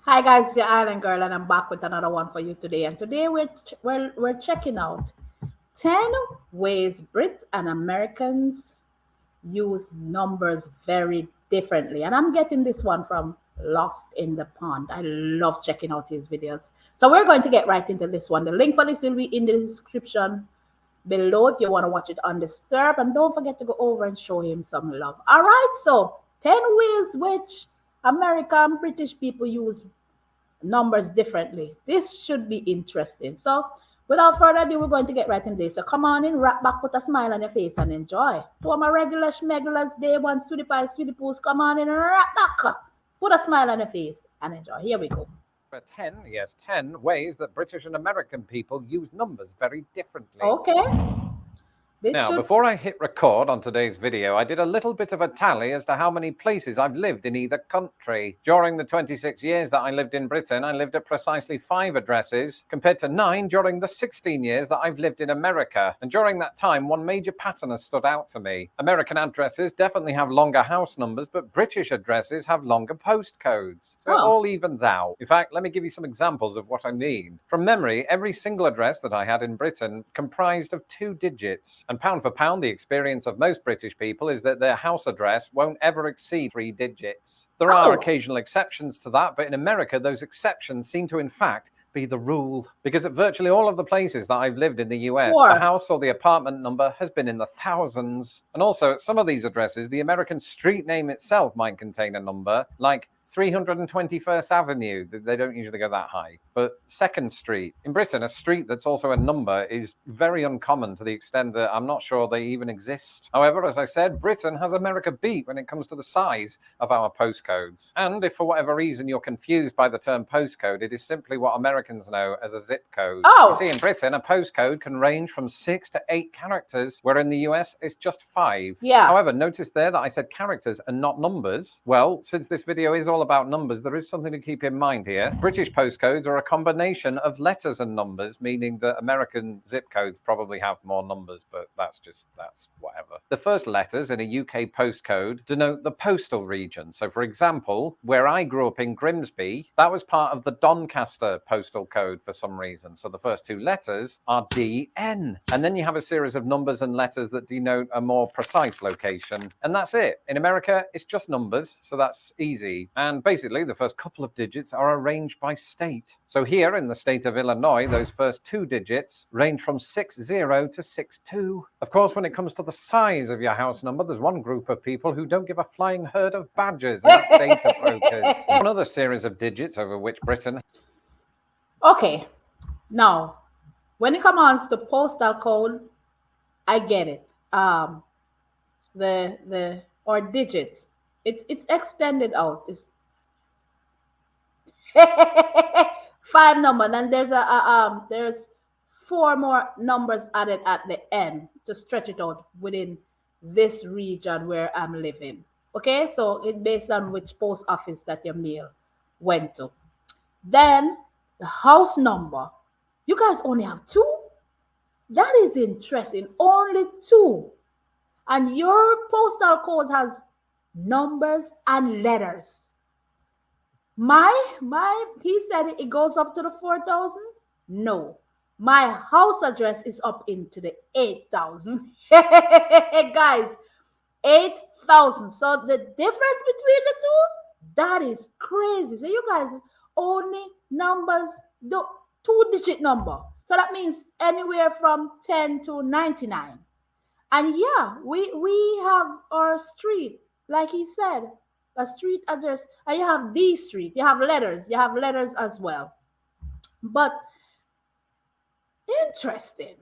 Hi guys, it's the Island Girl, and I'm back with another one for you today. And today we're checking out 10 ways Brits and Americans use numbers very differently. And I'm getting this one from Lost in the Pond. I love checking out his videos. So we're going to get right into this one. The link for this will be in the description below if you want to watch it undisturbed. And don't forget to go over and show him some love. All right, so 10 ways which American British people use numbers differently. This should be interesting. So, without further ado, we're going to get right in this. So, come on in, wrap back, put a smile on your face, and enjoy. To all my regular schmegulars, day one, sweetie pie, sweetie poos, come on in and wrap back, put a smile on your face, and enjoy. Here we go. 10 ways that British and American people use numbers very differently. Okay. Now, before I hit record on today's video, I did a little bit of a tally as to how many places I've lived in either country. During the 26 years that I lived in Britain, I lived at precisely 5 addresses, compared to 9 during the 16 years that I've lived in America. And during that time, one major pattern has stood out to me. American addresses definitely have longer house numbers, but British addresses have longer postcodes. So it all evens out. In fact, let me give you some examples of what I mean. From memory, every single address that I had in Britain comprised of 2 digits. And pound for pound, the experience of most British people is that their house address won't ever exceed 3 digits. There are occasional exceptions to that, but in America, those exceptions seem to, in fact, be the rule. Because at virtually all of the places that I've lived in the US, the house or the apartment number has been in the thousands. And also, at some of these addresses, the American street name itself might contain a number, like 321st Avenue. They don't usually go that high. But 2nd Street. In Britain, a street that's also a number is very uncommon to the extent that I'm not sure they even exist. However, as I said, Britain has America beat when it comes to the size of our postcodes. And if for whatever reason you're confused by the term postcode, it is simply what Americans know as a zip code. You see, in Britain, a postcode can range from 6 to 8 characters, where in the US, it's just 5. However, notice there that I said characters and not numbers. Well, since this video is all about numbers, there is something to keep in mind here. British postcodes are a combination of letters and numbers, meaning that American zip codes probably have more numbers, but that's whatever. The first letters in a UK postcode denote the postal region. So for example, where I grew up in Grimsby, that was part of the Doncaster postal code for some reason. So the first 2 letters are DN. And then you have a series of numbers and letters that denote a more precise location. And that's it. In America, it's just numbers, so that's easy. And basically, the first couple of digits are arranged by state. So here in the state of Illinois, those first 2 digits range from 60 to 62. Of course, when it comes to the size of your house number, there's one group of people who don't give a flying herd of badgers, and that's data brokers. Another series of digits over which Britain... Okay. Now, when it comes to postal code, I get it. Or digits. It's extended out. It's 5 numbers, and there's 4 more numbers added at the end to stretch it out within this region where I'm living. Okay, so it's based on which post office that your mail went to. Then the house number. You guys only have 2? That is interesting. Only 2. And your postal code has numbers and letters. He said it goes up to the 4,000. No, my house address is up into the 8,000. Guys, 8,000. So the difference between the 2, that is crazy. So you guys only numbers, the 2-digit number. So that means anywhere from 10 to 99. And yeah, we have our street, like he said, a street address, and you have the street, you have letters as well. But interesting.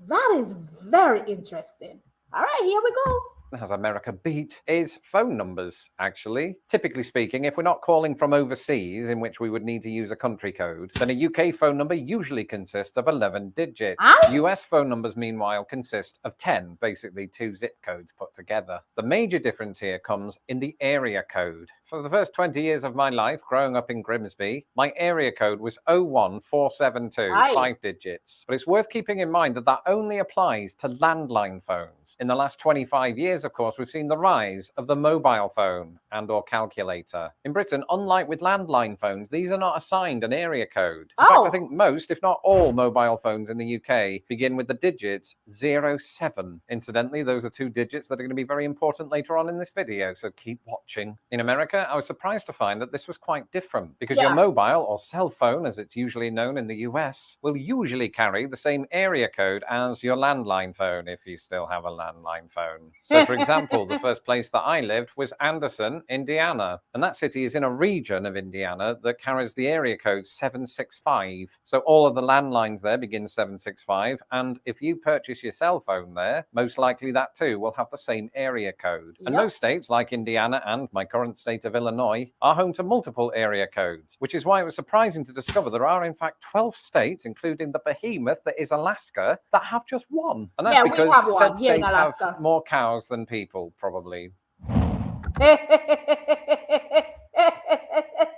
That is very interesting. All right, here we go. Has America beat is phone numbers, actually. Typically speaking, if we're not calling from overseas, in which we would need to use a country code, then a UK phone number usually consists of 11 digits. US phone numbers, meanwhile, consist of 10, basically 2 zip codes put together. The major difference here comes in the area code. For the first 20 years of my life, growing up in Grimsby, my area code was 01472, 5 digits. But it's worth keeping in mind that that only applies to landline phones. In the last 25 years, years, of course, we've seen the rise of the mobile phone and or calculator. In Britain, unlike with landline phones, these are not assigned an area code. In fact, I think most, if not all, mobile phones in the UK begin with the digits 07. Incidentally, those are 2 digits that are going to be very important later on in this video, so keep watching. In America, I was surprised to find that this was quite different, because your mobile or cell phone, as it's usually known in the US, will usually carry the same area code as your landline phone, if you still have a landline phone. So, for example, the first place that I lived was Anderson, Indiana, and that city is in a region of Indiana that carries the area code 765. So all of the landlines there begin 765, and if you purchase your cell phone there, most likely that too will have the same area code. And most states, like Indiana and my current state of Illinois, are home to multiple area codes, which is why it was surprising to discover there are in fact 12 states, including the behemoth that is Alaska, that have just one. And that's because said states have more cows than people, probably.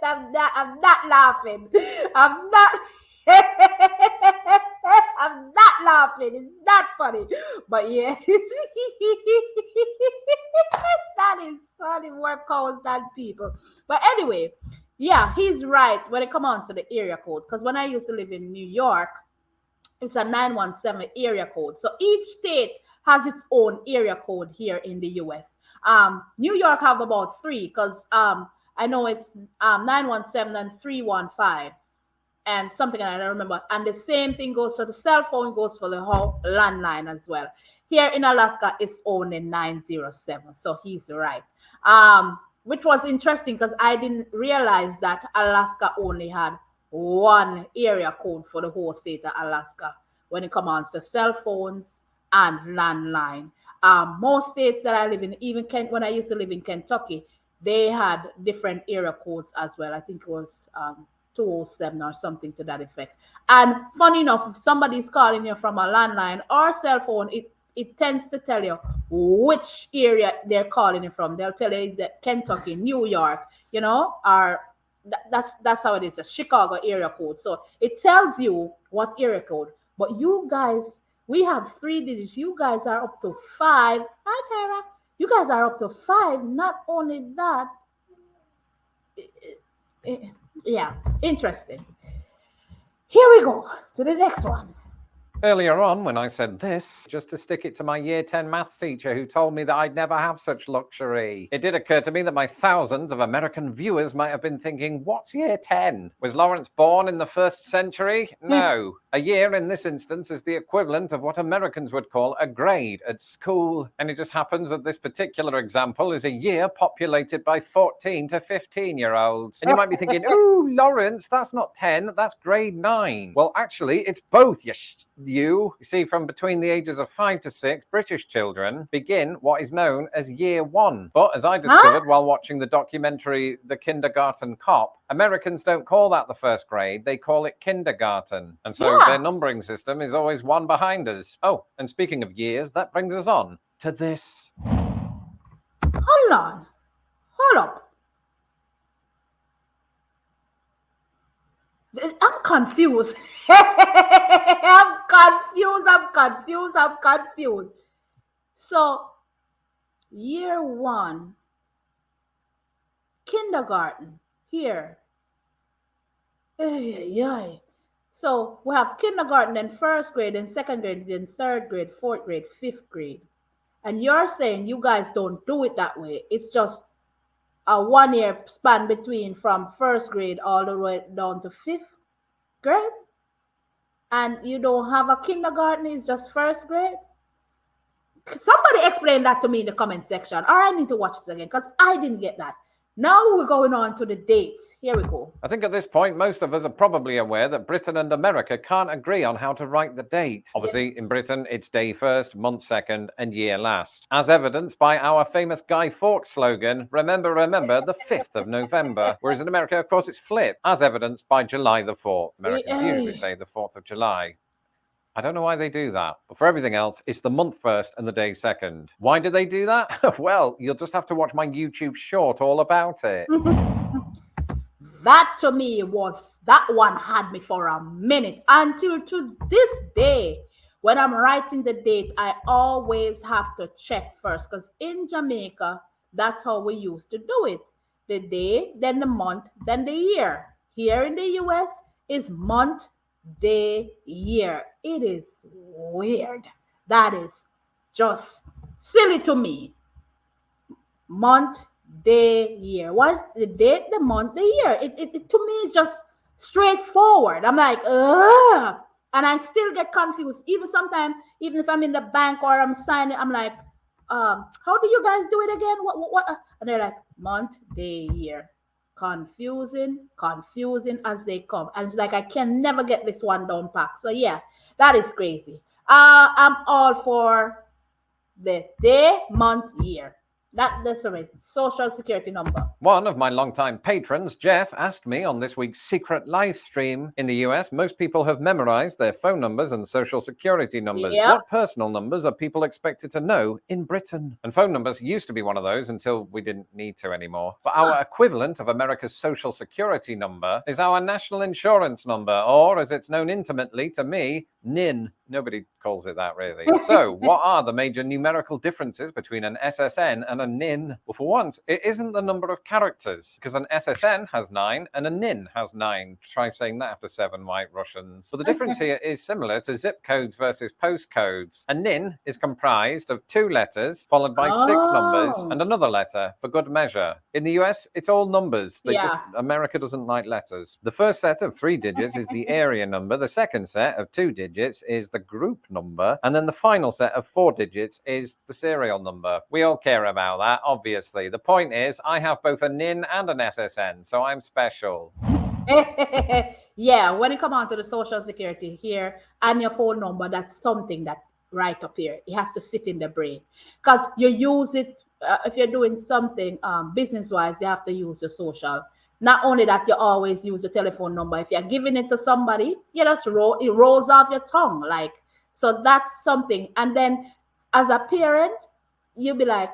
I'm not laughing. I'm not laughing. It's not funny. But yes. That is funny. More cows than people. But anyway, yeah, he's right when it comes to the area code. Because when I used to live in New York, it's a 917 area code. So each state has its own area code here in the US. New York have about 3, because I know it's 917 and 315 and something, and I don't remember. And the same thing goes for the cell phone, goes for the whole landline as well. Here in Alaska, it's only 907. So he's right. Which was interesting because I didn't realize that Alaska only had one area code for the whole state of Alaska when it comes to cell phones and landline. Most states that I live in, even when I used to live in Kentucky, they had different area codes as well. I think it was 207 or something to that effect. And funny enough, if somebody's calling you from a landline or cell phone, it tends to tell you which area they're calling you from. They'll tell you is that Kentucky, New York, or that's how it is, a Chicago area code. So it tells you what area code. But you guys, we have 3 digits. You guys are up to 5. Hi, Kara. You guys are up to 5. Not only that, yeah, interesting. Here we go to the next one. Earlier on, when I said this, just to stick it to my year 10 maths teacher who told me that I'd never have such luxury, it did occur to me that my thousands of American viewers might have been thinking, what's year 10? Was Lawrence born in the 1st century? No. A year in this instance is the equivalent of what Americans would call a grade at school. And it just happens that this particular example is a year populated by 14 to 15-year-olds. And you might be thinking, oh, Lawrence, that's not 10, that's grade 9. Well, actually, it's both, you see, from between the ages of 5 to 6, British children begin what is known as year 1. But as I discovered while watching the documentary The Kindergarten Cop, Americans don't call that the 1st grade, they call it kindergarten. And so their numbering system is always one behind us. Oh, and speaking of years, that brings us on to this. Hold on. Hold up. I'm confused. I'm confused. So, year 1, kindergarten, here. So, we have kindergarten, then 1st grade, then 2nd grade, then 3rd grade, 4th grade, 5th grade. And you're saying you guys don't do it that way. It's just a 1-year span between from 1st grade all the way down to 5th grade, and you don't have a kindergarten, it's just 1st grade. Somebody explain that to me in the comment section, or I need to watch this again because I didn't get that. Now we're going on to the dates. Here we go. I think at this point, most of us are probably aware that Britain and America can't agree on how to write the date. Obviously, in Britain, it's day 1st, month 2nd, and year last. As evidenced by our famous Guy Fawkes slogan, remember, the 5th of November. Whereas in America, of course, it's flipped, as evidenced by July the 4th. Americans usually say the 4th of July. I don't know why they do that, but for everything else, it's the month 1st and the day 2nd. Why do they do that? Well, you'll just have to watch my YouTube short all about it. That to me that one had me for a minute until to this day. when I'm writing the date, I always have to check first because in Jamaica, that's how we used to do it. The day, then the month, then the year. Here in the US is month, day, year. It is weird. That is just silly to me. Month, day, year. What's the date, the month, the year? It to me is just straightforward. I'm like, ugh. And I still get confused. Even sometimes, even if I'm in the bank or I'm signing, I'm like, how do you guys do it again? What? And they're like, month, day, year. Confusing, confusing as they come. And it's like I can never get this one down pack. So yeah, that is crazy. I'm all for the day, month, year. That's a social security number. One of my longtime patrons, Jeff, asked me on this week's secret live stream in the US, most people have memorized their phone numbers and social security numbers. Yep. What personal numbers are people expected to know in Britain? And phone numbers used to be one of those until we didn't need to anymore. But our equivalent of America's social security number is our national insurance number, or as it's known intimately to me, NIN. Nobody calls it that, really. So, what are the major numerical differences between an SSN and a NIN? Well, for once, it isn't the number of characters, because an SSN has 9 and a NIN has 9. Try saying that after 7 white Russians. But the difference here is similar to zip codes versus postcodes. A NIN is comprised of 2 letters, followed by 6 numbers, and another letter for good measure. In the US, it's all numbers. America doesn't like letters. The first set of 3 digits is the area number. The second set of 2 digits is the group number, and then the final set of 4 digits is the serial number. We all care about that, obviously. The point is, I have both a NIN and an SSN, so I'm special. Yeah, when it comes on to the social security here and your phone number, that's something that right up here. It has to sit in the brain because you use it if you're doing something business-wise. You have to use your social. Not only that, you always use your telephone number. If you're giving it to somebody, you just it rolls off your tongue. Like, so that's something. And then as a parent, you'll be like,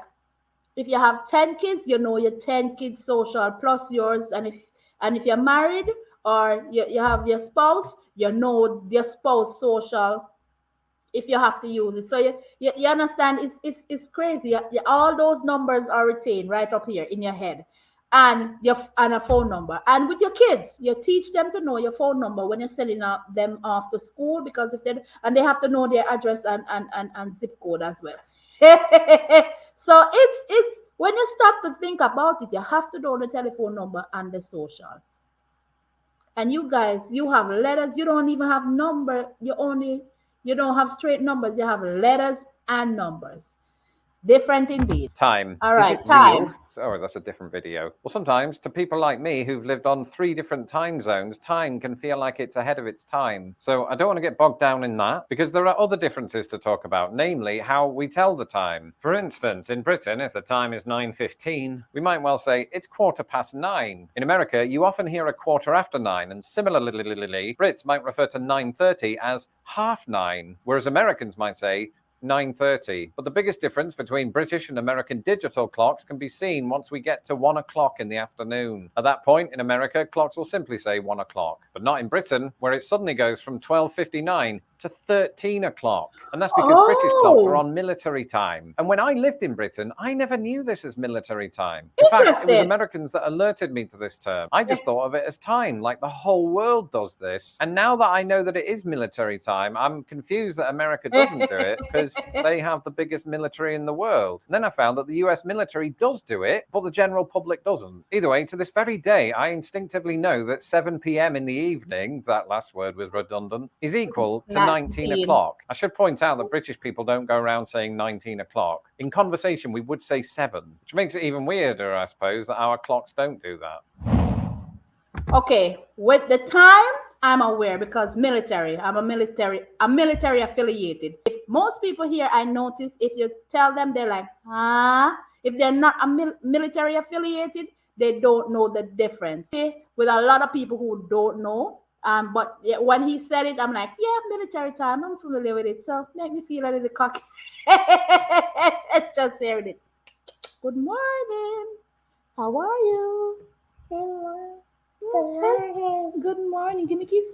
if you have 10 kids, you know your 10 kids social plus yours. And if you're married or you have your spouse, you know your spouse social if you have to use it. So you understand it's crazy. All those numbers are retained right up here in your head. And a phone number. And with your kids, you teach them to know your phone number when you're sending them off to school, because if they have to know their address and zip code as well. So it's when you stop to think about it, you have to know the telephone number and the social. And you guys, you have letters. You don't even have number. You don't have straight numbers. You have letters and numbers. Different indeed. Time. All right, time. Real? Oh, that's a different video. Well, sometimes to people like me who've lived on 3 different time zones, time can feel like it's ahead of its time. So I don't want to get bogged down in that, because there are other differences to talk about, namely how we tell the time. For instance, in Britain, if the time is 9:15, we might well say it's 9:15. In America, you often hear a 9:15, and similarly, Brits might refer to 9:30 as 9:30, whereas Americans might say 9:30. But the biggest difference between British and American digital clocks can be seen once we get to 1 o'clock in the afternoon. At that point in America, clocks will simply say 1 o'clock, but not in Britain, where it suddenly goes from 12:59 to 13 o'clock. And that's because British clocks are on military time. And when I lived in Britain, I never knew this as military time. In fact, it was Americans that alerted me to this term. I just thought of it as time, like the whole world does this. And now that I know that it is military time, I'm confused that America doesn't do it, because they have the biggest military in the world. And then I found that the US military does do it, but the general public doesn't. Either way, to this very day, I instinctively know that 7 p.m. in the evening, that last word was redundant, is equal to 19 o'clock. I should point out that British people don't go around saying 19 o'clock. In conversation, we would say 7, which makes it even weirder, I suppose, that our clocks don't do that. Okay, with the time, I'm aware because military. I'm military affiliated. If most people here, I notice, if you tell them, they're like, huh? If they're not military affiliated, they don't know the difference. With a lot of people who don't know, but when he said it, I'm like, yeah, military time. I'm familiar with it, so make me feel a little cocky. Just hearing it. Good morning. How are you? Good morning. Give me a kiss.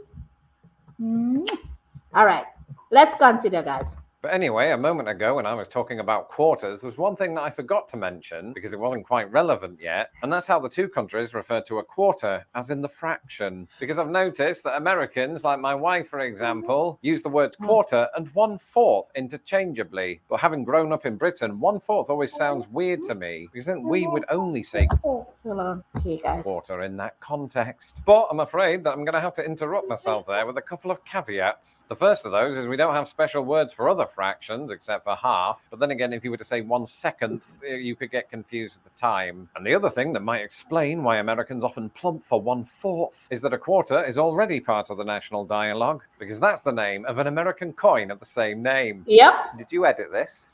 All right. Let's continue, guys. But anyway, a moment ago when I was talking about quarters, there was one thing that I forgot to mention because it wasn't quite relevant yet, and that's how the two countries refer to a quarter as in the fraction. Because I've noticed that Americans, like my wife, for example, use the words quarter and 1/4 interchangeably. But having grown up in Britain, 1/4 always sounds weird to me because then we would only say quarter in that context. But I'm afraid that I'm going to have to interrupt myself there with a couple of caveats. The first of those is we don't have special words for other fractions except for half, but then again, if you were to say 1/2, you could get confused with the time. And the other thing that might explain why Americans often plump for 1/4 is that a quarter is already part of the national dialogue, because that's the name of an American coin of the same name. Yep. Did you edit this?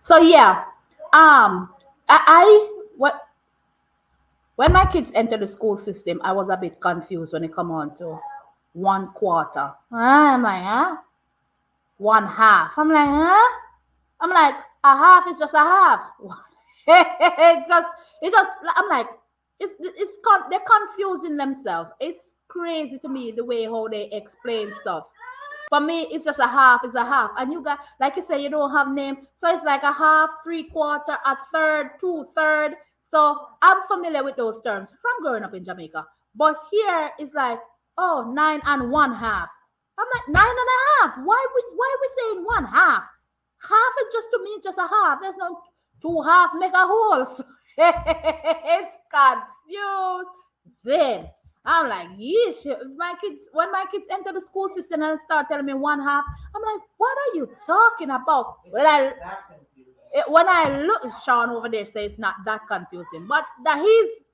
So yeah, when my kids entered the school system, I was a bit confused when it come on to 1/4. I'm like, huh? 1/2. I'm like, huh? I'm like, a half is just a half. it's just. I'm like, they're confusing themselves. It's crazy to me the way how they explain stuff. For me, it's just a half is a half, and you got, like you say, you don't have name, so it's like a half, 3/4, a third, 2/3. So I'm familiar with those terms from growing up in Jamaica. But here it's like, oh, 9 and 1/2. I'm like, 9 and a half. Why we saying 1/2? Half is just, to me, it's just a half. There's no 2 halves make a whole. It's confusing. I'm like, yeesh. When my kids enter the school system and start telling me 1/2, I'm like, what are you talking about? When I look, Sean over there says it's not that confusing, but that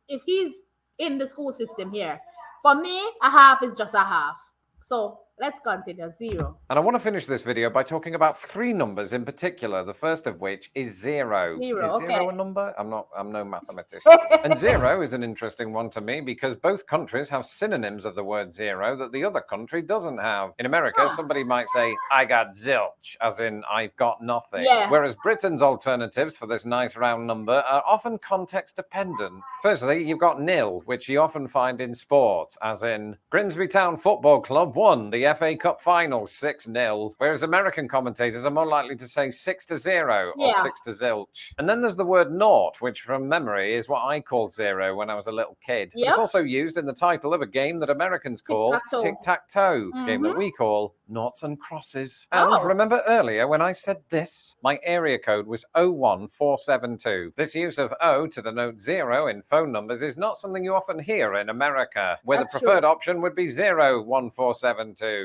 if he's in the school system here, for me, a half is just a half. So let's continue. 0. And I want to finish this video by talking about 3 numbers in particular, the first of which is 0. 0, is 0 okay. a number? I'm no mathematician. And 0 is an interesting one to me because both countries have synonyms of the word 0 that the other country doesn't have. In America, somebody might say, I got zilch, as in I've got nothing. Yeah. Whereas Britain's alternatives for this nice round number are often context dependent. Firstly, you've got nil, which you often find in sports, as in Grimsby Town Football Club won the FA Cup final 6-0, whereas American commentators are more likely to say 6-0 or 6-zilch. And then there's the word naught, which from memory is what I called 0 when I was a little kid. Yep. It's also used in the title of a game that Americans call tic-tac-toe, game that we call noughts and crosses. And remember earlier when I said this? My area code was 01472. This use of O to denote 0 in phone numbers is not something you often hear in America, where the preferred option would be 01472.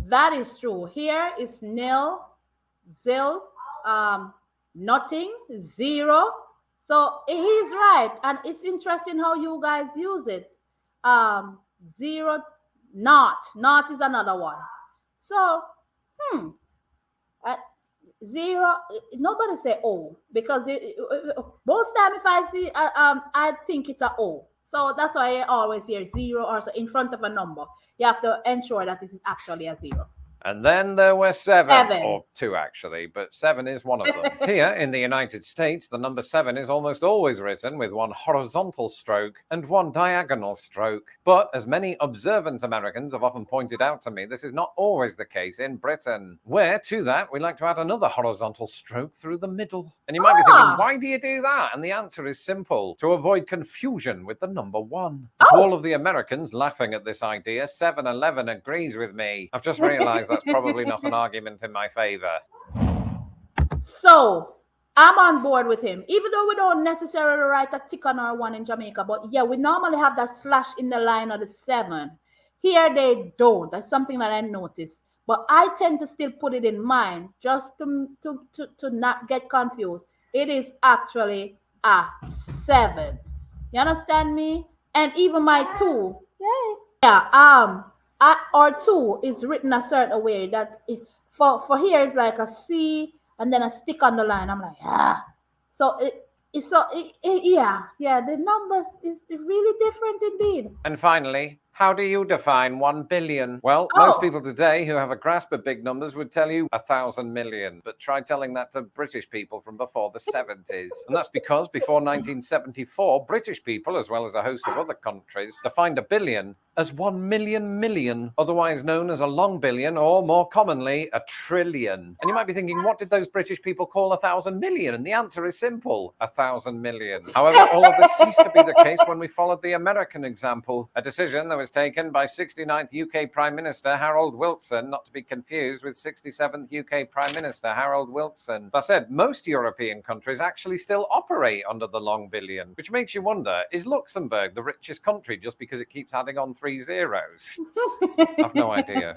That is true. Here is nil, zil, nothing, 0. So he's right, and it's interesting how you guys use it. 0, not is another one. So 0. Nobody say O because most time if I see I think it's a O. So that's why I always hear 0 or so in front of a number. You have to ensure that it is actually a 0. And then there were 7, or 2 actually, but 7 is one of them. Here in the United States, the number 7 is almost always written with 1 horizontal stroke and 1 diagonal stroke. But as many observant Americans have often pointed out to me, this is not always the case in Britain, where to that we like to add another horizontal stroke through the middle. And you might be thinking, why do you do that? And the answer is simple: to avoid confusion with the number 1. To all of the Americans laughing at this idea, 7-Eleven agrees with me. I've just realized that's probably not an argument in my favor. So I'm on board with him, even though we don't necessarily write a tick on our 1 in Jamaica. But yeah, we normally have that slash in the line of the 7. Here they don't. That's something that I noticed. But I tend to still put it in mind just to not get confused. It is actually a 7. You understand me? And even my 2. Or 2 is written a certain way that for here is like a C and then a stick on the line. I'm like, So the numbers is really different indeed. And finally, How do you define 1 billion? Well, Oh. most people today who have a grasp of big numbers would tell you 1,000 million, but try telling that to British people from before the 70s. And that's because before 1974, British people, as well as a host of other countries, defined a billion as 1 million million, otherwise known as a long billion, or more commonly, a trillion. And you might be thinking, what did those British people call 1,000 million? And the answer is simple, 1,000 million. However, all of this ceased to be the case when we followed the American example, a decision that was taken by 69th UK Prime Minister Harold Wilson, not to be confused with 67th UK Prime Minister Harold Wilson. That said, most European countries actually still operate under the long billion, which makes you wonder, is Luxembourg the richest country just because it keeps adding on 3 zeros? I've no idea.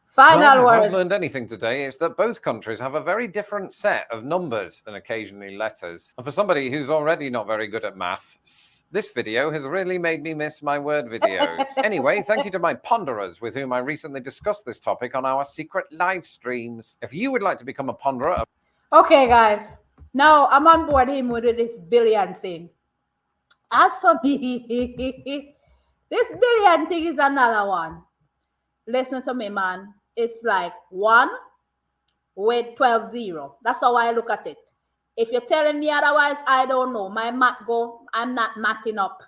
Final Well, if word. I've learned anything today, it's that both countries have a very different set of numbers and occasionally letters. And for somebody who's already not very good at maths, this video has really made me miss my word videos. Anyway, thank you to my ponderers with whom I recently discussed this topic on our secret live streams. If you would like to become a ponderer... Okay, guys. Now, I'm on board him with this billion thing. As for me, this billion thing is another one. Listen to me, man. It's like 1 with 12 zero. That's how I look at it. If you're telling me otherwise, I don't know. My math go, I'm not mathing up.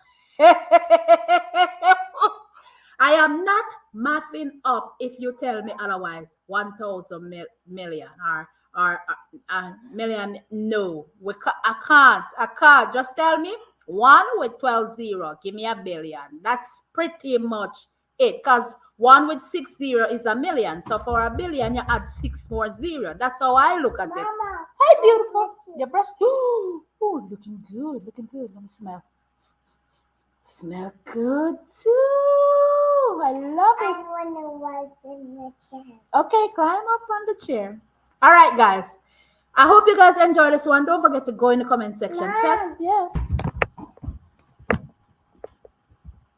I am not mathing up if you tell me otherwise. 1,000 million or million. No, I can't. Just tell me 1 with 12 zero. Give me a billion. That's pretty much it. Because 1 with 6 zero is a million. So for a billion, you add 6 more zero. That's how I look at it. Hey, beautiful. Your brush. Ooh, looking good. Let me smell. Smell good too. I love it. I want to wipe in the chair. Okay, climb up on the chair. All right, guys. I hope you guys enjoy this one. Don't forget to go in the comment section. Yes.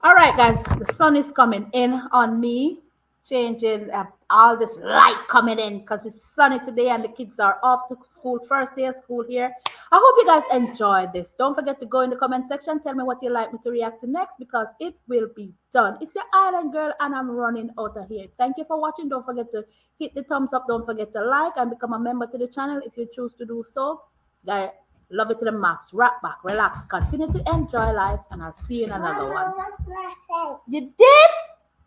All right, guys. The sun is coming in on me, changing all this light coming in because it's sunny today and the kids are off to school. First day of school here. I hope you guys enjoyed this. Don't forget to go in the comment section. Tell me what you'd like me to react to next because it will be done. It's your island girl and I'm running out of here. Thank you for watching. Don't forget to hit the thumbs up. Don't forget to like and become a member to the channel if you choose to do so. Guys, love it to the max. Rock back, relax, continue to enjoy life, and I'll see you in another one. You did?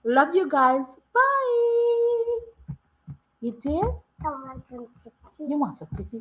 Love you guys. Bye. You did? I want some titty. You want some titty?